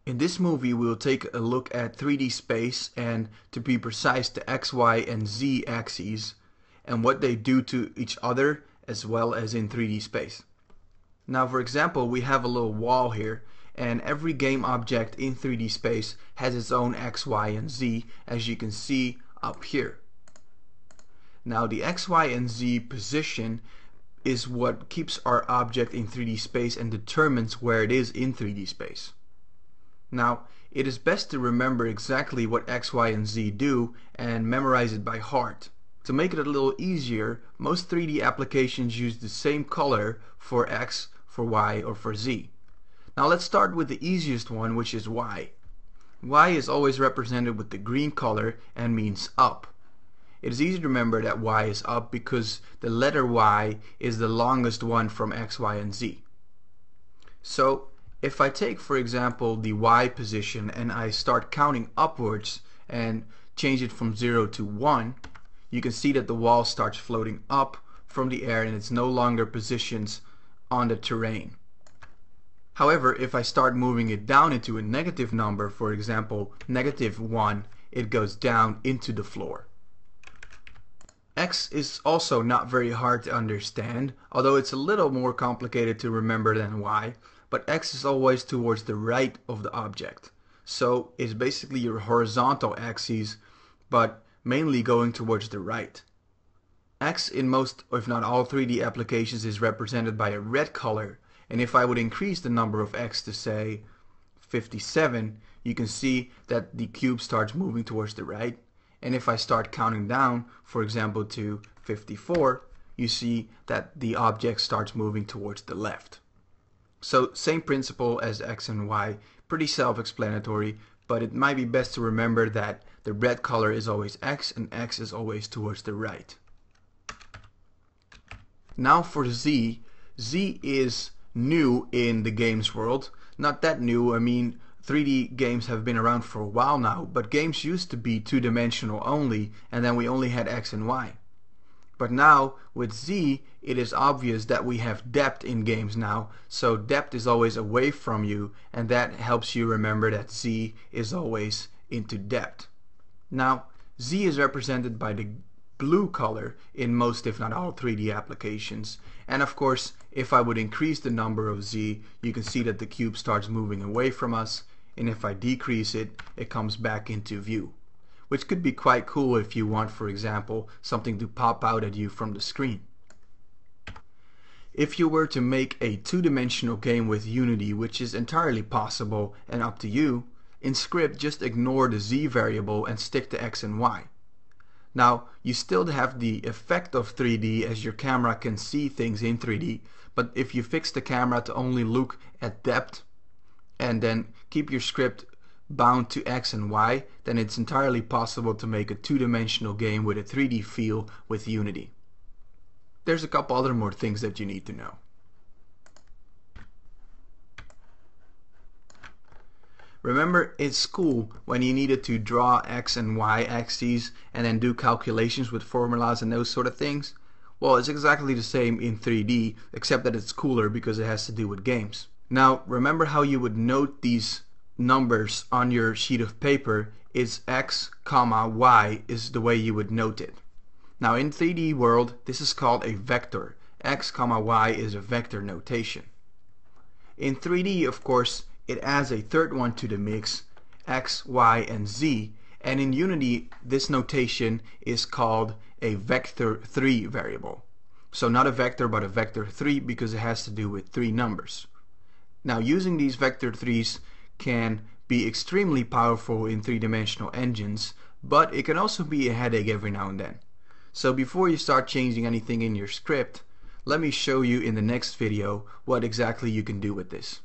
In this movie we will take a look at 3D space and, to be precise, the X, Y, and Z axes and what they do to each other as well as in 3D space. Now for example, we have a little wall here, and every game object in 3D space has its own X, Y, and Z, as you can see up here. Now the X, Y, and Z position is what keeps our object in 3D space and determines where it is in 3D space. Now, it is best to remember exactly what X, Y, and Z do and memorize it by heart. To make it a little easier, most 3D applications use the same color for X, for Y, or for Z. Now let's start with the easiest one, which is Y. Y is always represented with the green color and means up. It is easy to remember that Y is up because the letter Y is the longest one from X, Y, and Z. So if I take, for example, the Y position and I start counting upwards and change it from 0 to 1, you can see that the wall starts floating up from the air and it's no longer positions on the terrain. However, if I start moving it down into a negative number, for example, -1, it goes down into the floor. X is also not very hard to understand, although it's a little more complicated to remember than Y. But X is always towards the right of the object. So it's basically your horizontal axis, but mainly going towards the right. X in most, if not all, 3D applications is represented by a red color, and if I would increase the number of X to say 57, you can see that the cube starts moving towards the right, and if I start counting down, for example to 54, you see that the object starts moving towards the left. So same principle as X and Y, pretty self-explanatory, but it might be best to remember that the red color is always X and X is always towards the right. Now for Z. Z is new in the games world. Not that new, I mean 3D games have been around for a while now, but games used to be two-dimensional only, and then we only had X and Y. But now, with Z, it is obvious that we have depth in games now, so depth is always away from you, and that helps you remember that Z is always into depth. Now, Z is represented by the blue color in most, if not all, 3D applications. And of course, if I would increase the number of Z, you can see that the cube starts moving away from us, and if I decrease it, it comes back into view. Which could be quite cool if you want, for example, something to pop out at you from the screen. If you were to make a two-dimensional game with Unity, which is entirely possible and up to you, in script just ignore the Z variable and stick to X and Y. Now, you still have the effect of 3D as your camera can see things in 3D, but if you fix the camera to only look at depth and then keep your script bound to X and Y, then it's entirely possible to make a two-dimensional game with a 3D feel with Unity. There's a couple other more things that you need to know. Remember in school when you needed to draw X and Y axes and then do calculations with formulas and those sort of things? Well, it's exactly the same in 3D, except that it's cooler because it has to do with games. Now, remember how you would note these numbers on your sheet of paper is X, Y is the way you would note it. Now in 3D world, this is called a vector. X, Y is a vector notation. In 3D, of course, it adds a third one to the mix, X, Y, and Z, and in Unity, this notation is called a vector 3 variable. So not a vector, but a vector 3 because it has to do with 3 numbers. Now using these vector 3's can be extremely powerful in three-dimensional engines, but it can also be a headache every now and then. So before you start changing anything in your script, let me show you in the next video what exactly you can do with this.